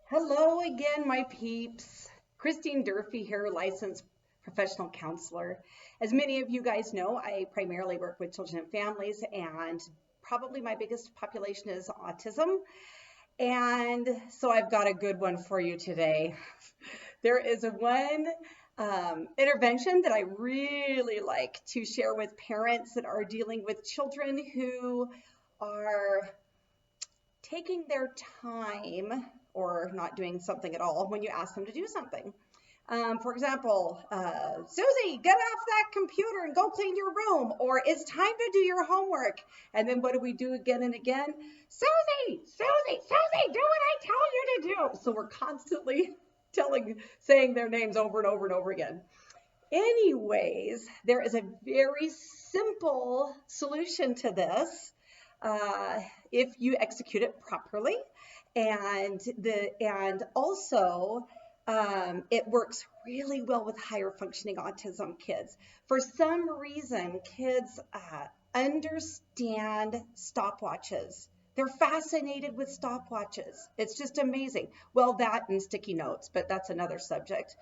Hello again, my peeps. Christine Durfee here, licensed professional counselor. As many of you guys know, I primarily work with children and families, and probably my biggest population is autism. And so I've got a good one for you today. There is one intervention that I really like to share with parents that are dealing with children who are taking their time or not doing something at all when you ask them to do something. For example, Susie, get off that computer and go clean your room, or it's time to do your homework. And then what do we do again and again? Susie, Susie, Susie, do what I tell you to do. So we're constantly saying their names over and over and over again. Anyways, there is a very simple solution to this if you execute it properly, and also it works really well with higher functioning autism kids. For some reason, kids understand stopwatches. They're fascinated with stopwatches. It's just amazing. Well, that and sticky notes, but that's another subject.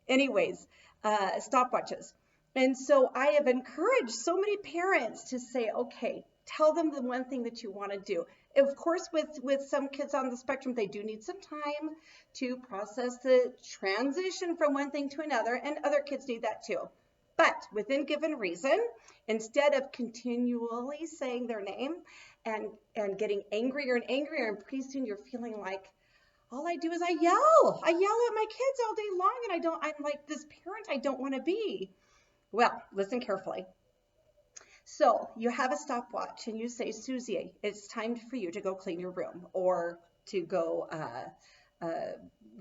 Anyways, stopwatches. And so I have encouraged so many parents to say, okay, tell them the one thing that you want to do. Of course, with some kids on the spectrum, they do need some time to process the transition from one thing to another, and other kids need that too. But within given reason, instead of continually saying their name and getting angrier and angrier, and pretty soon you're feeling like, all I do is I yell. I yell at my kids all day long, and I'm like this parent I don't want to be. Well, listen carefully. So you have a stopwatch and you say, Susie, it's time for you to go clean your room, or to go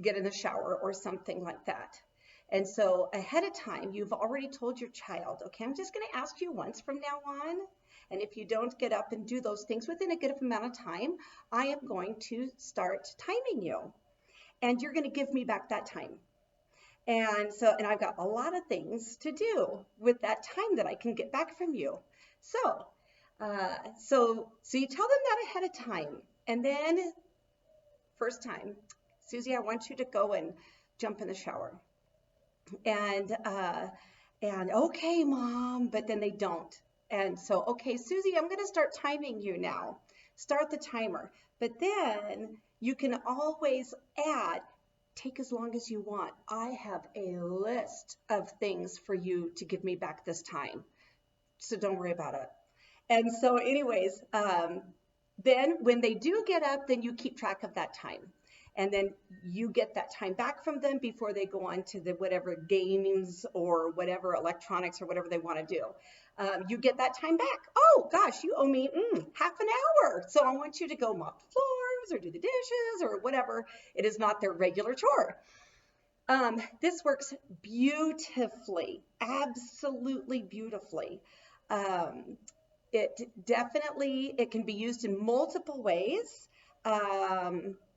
get in the shower or something like that. And so ahead of time, you've already told your child, okay, I'm just going to ask you once from now on. And if you don't get up and do those things within a good amount of time, I am going to start timing you. And you're going to give me back that time. And I've got a lot of things to do with that time that I can get back from you. So you tell them that ahead of time. And then first time, Susie, I want you to go and jump in the shower. And okay, Mom, but then they don't. And so, okay, Susie, I'm going to start timing you now. Start the timer. But then you can always add, take as long as you want. I have a list of things for you to give me back this time. So don't worry about it. And so anyways, then when they do get up, then you keep track of that time. And then you get that time back from them before they go on to the whatever games or whatever electronics or whatever they want to do. You get that time back. Oh gosh, you owe me half an hour. So I want you to go mop the floors or do the dishes or whatever. It is not their regular chore. This works beautifully, absolutely beautifully. It can be used in multiple ways.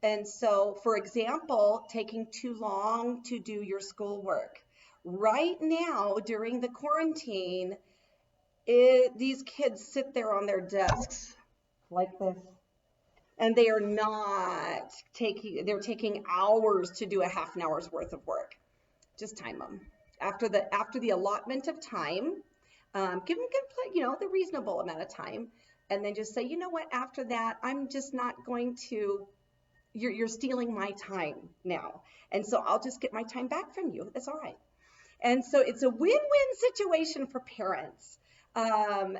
And so, for example, taking too long to do your schoolwork. Right now, during the quarantine, these kids sit there on their desks like this, and they are not they're taking hours to do a half an hour's worth of work. Just time them. After the allotment of time, give them the reasonable amount of time, and then just say, you know what, after that, I'm just not going to, you're stealing my time now. And so I'll just get my time back from you. That's all right. And so it's a win-win situation for parents. And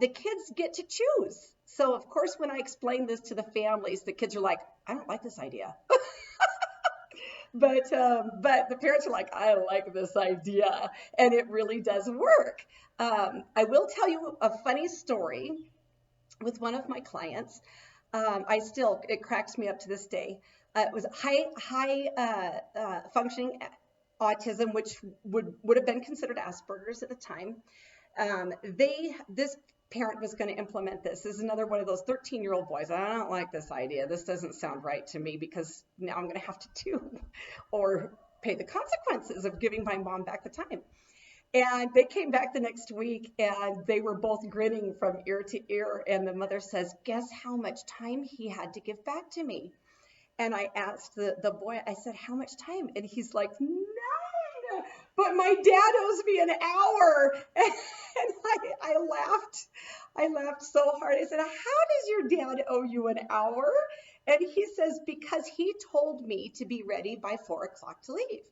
the kids get to choose. So of course, when I explain this to the families, the kids are like, I don't like this idea. But the parents are like, I like this idea, and it really does work. I will tell you a funny story with one of my clients. It cracks me up to this day. It was high functioning autism, which would have been considered Asperger's at the time. This parent was going to implement this. This is another one of those 13-year-old boys. I don't like this idea. This doesn't sound right to me, because now I'm going to have to do or pay the consequences of giving my mom back the time. And they came back the next week, and they were both grinning from ear to ear. And the mother says, guess how much time he had to give back to me? And I asked the boy, I said, how much time? And he's like, none. But my dad owes me an hour. And I laughed. I laughed so hard. I said, how does your dad owe you an hour? And he says, because he told me to be ready by 4 o'clock to leave.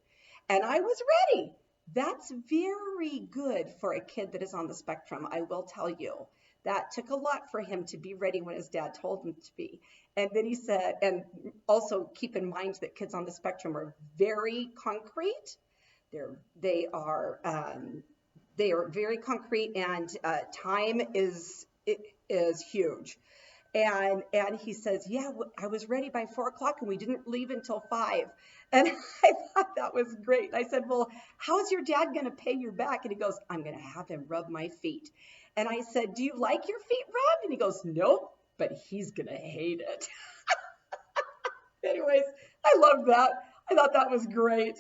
And I was ready. That's very good for a kid that is on the spectrum, I will tell you. That took a lot for him to be ready when his dad told him to be. And then he said, and also keep in mind that kids on the spectrum are very concrete. They're, they are they are very concrete, and time is huge. And he says, yeah, I was ready by 4 o'clock, and we didn't leave until 5. And I thought that was great. I said, well, how's your dad going to pay you back? And he goes, I'm going to have him rub my feet. And I said, do you like your feet rubbed? And he goes, nope, but he's going to hate it. Anyways, I love that. I thought that was great.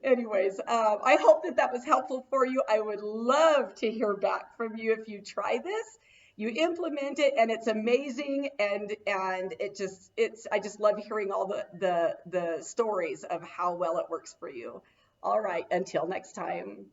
Anyways, I hope that that was helpful for you. I would love to hear back from you if you try this, you implement it, and it's amazing. And I just love hearing all the stories of how well it works for you. All right, until next time.